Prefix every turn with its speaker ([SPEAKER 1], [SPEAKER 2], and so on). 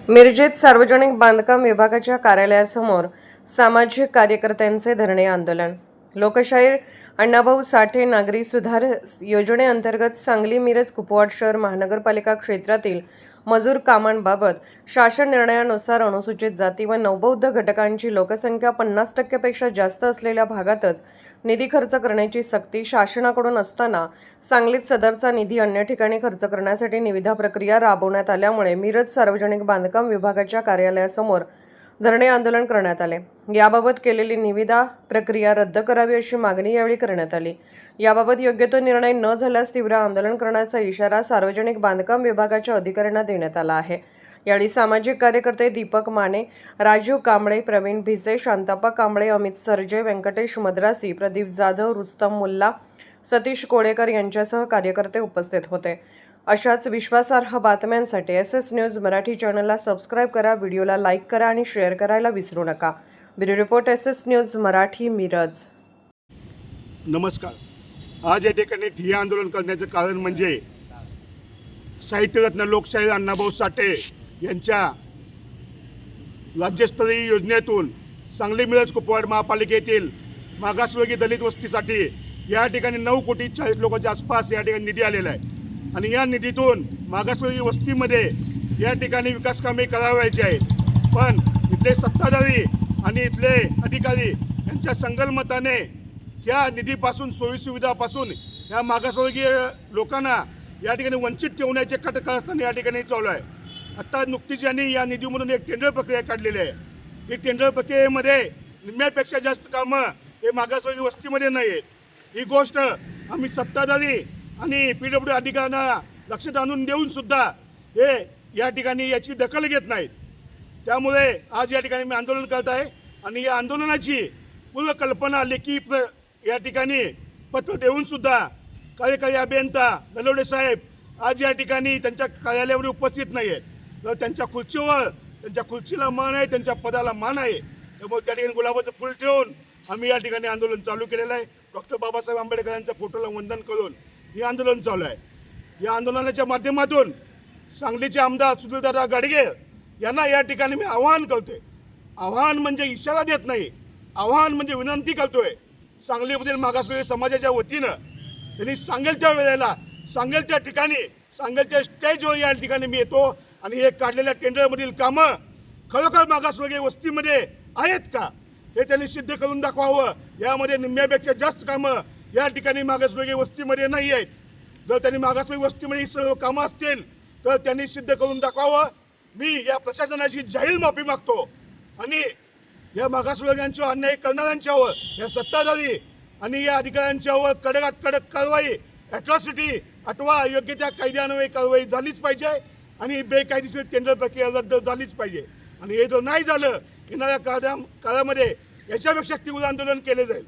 [SPEAKER 1] मिरजेत सार्वजनिक बांधकाम विभागाच्या कार्यालयासमोर सामाजिक कार्यकर्त्यांचे धरणे आंदोलन। लोकशाहीर अण्णाभाऊ साठे नागरी सुधार योजनेअंतर्गत सांगली मिरज कुपवाड शहर महानगरपालिका क्षेत्रातील मजूर कामांबाबत शासन निर्णयानुसार अनुसूचित जाती व नवबौद्ध घटकांची लोकसंख्या 50% पेक्षा जास्त असलेल्या भागातच निधी खर्च करण्याची सक्ती शासनाकडून असताना सांगलीत सदरचा निधी अन्य ठिकाणी खर्च करण्यासाठी निविदा प्रक्रिया राबवण्यात आल्यामुळे मिरज सार्वजनिक बांधकाम विभागाच्या कार्यालयासमोर धरणे आंदोलन करण्यात आले। याबाबत केलेली निविदा प्रक्रिया रद्द करावी अशी मागणी यावेळी करण्यात आली। याबाबत योग्य तो निर्णय न झाल्यास तीव्र आंदोलन करण्याचा इशारा सार्वजनिक बांधकाम विभागाच्या अधिकाऱ्यांना देण्यात आला आहे। यावेळी सामाजिक कार्यकर्ते दीपक माने, राजीव कांबळे, प्रवीण भिसे, शांताप्पा कांबळे, अमित सरजे, व्यंकटेश मद्रासी, प्रदीप जाधव, रुस्तम मुल्ला, सतीश कोळेकर यांच्यासह कार्यकर्ते उपस्थित होते। अशाच विश्वासार्ह बातम्यांसाठी SS न्यूज मराठी चॅनलला सबस्क्राईब करा, व्हिडिओला लाईक करा आणि शेअर करायला विसरू नका। Bureau report SS news Marathi Miraj.
[SPEAKER 2] नमस्कार। आज या ठिकाणी ठिय्या आंदोलन करण्याचं कारण म्हणजे साहित्यरत्न लोकशाहीर अण्णाभाऊ साठे यांच्या राज्यस्तरीय योजनेतून सांगली मिरज कुपवाड महापालिकेतील मागासवर्गीय दलित वस्तीसाठी या ठिकाणी 9 कोटी 40 लोकांच्या आसपास या ठिकाणी निधी आलेला आहे आणि या निधीतून मागासवर्गीय वस्तीमध्ये या ठिकाणी विकास कामे करावायची आहेत। पण इथले सत्ताधारी आणि इथले अधिकारी यांच्या संगनमताने या निधीपासून सोयीसुविधापासून या मागासवर्गीय लोकांना या ठिकाणी वंचित ठेवण्याचे कटकारस्थान या ठिकाणी चालू आहे। आत्ता नुकतीच यांनी या निधीमधून एक टेंडर प्रक्रिया काढलेली आहे। ही टेंडर प्रक्रियेमध्ये निम्म्यापेक्षा जास्त कामं हे मागासवर्गीय वस्तीमध्ये नाही आहेत। ही गोष्ट आम्ही सत्ताधारी आणि PWD अधिकाऱ्यांना लक्षात आणून देऊन सुद्धा हे या ठिकाणी याची दखल घेत नाहीत। त्यामुळे आज या ठिकाणी मी आंदोलन करत आहे आणि या आंदोलनाची पूर्वकल्पना लेखी या ठिकाणी पत्र देऊन सुद्धा कार्यकारी अभियंता नलवडे साहेब आज या ठिकाणी त्यांच्या कार्यालयावर उपस्थित नाही आहेत। तर त्यांच्या खुर्चीला मान आहे, त्यांच्या पदाला मान आहे। त्यामुळे त्या ठिकाणी गुलाबाचं फुल ठेवून आम्ही या ठिकाणी आंदोलन चालू केलेलं आहे। डॉक्टर बाबासाहेब आंबेडकरांच्या फोटोला वंदन करून हे आंदोलन चालू आहे। या आंदोलनाच्या माध्यमातून सांगलीचे आमदार सुधीरदादा गाडगे यांना या ठिकाणी मी आवाहन करतोय। आवाहन म्हणजे इशारा देत नाही, आवाहन म्हणजे विनंती करतोय। सांगलीमधील मागासवर्गीय समाजाच्या वतीनं त्यांनी सांगेल त्या वेळेला, सांगेल त्या ठिकाणी, सांगेल त्या स्टेजवर या ठिकाणी मी येतो आणि हे काढलेल्या टेंडरमधील कामं खरोखर मागासवर्गीय वस्तीमध्ये आहेत का हे त्यांनी सिद्ध करून दाखवावं। यामध्ये निम्म्यापेक्षा जास्त कामं या ठिकाणी मागासवर्गीय वस्तीमध्ये नाही आहेत। जर त्यांनी मागासवर्गीय वस्तीमध्ये ही सर्व कामं असतील तर त्यांनी सिद्ध करून दाखवावं। मी या प्रशासनाची जाहीर माफी मागतो आणि या मागासवर्गीयांच्या अन्याय करणाऱ्यांच्यावर, या सत्ताधारी आणि या अधिकाऱ्यांच्यावर कडकात कडक कारवाई, ॲट्रॉसिटी अथवा योग्य त्या कायद्यान्वये कारवाई झालीच पाहिजे आणि बेकायदेशीर टेंडर प्रक्रिया रद्द झालीच पाहिजे। आणि हे जर नाही झालं येणाऱ्या काळामध्ये याच्यापेक्षा तीव्र आंदोलन केले जाईल।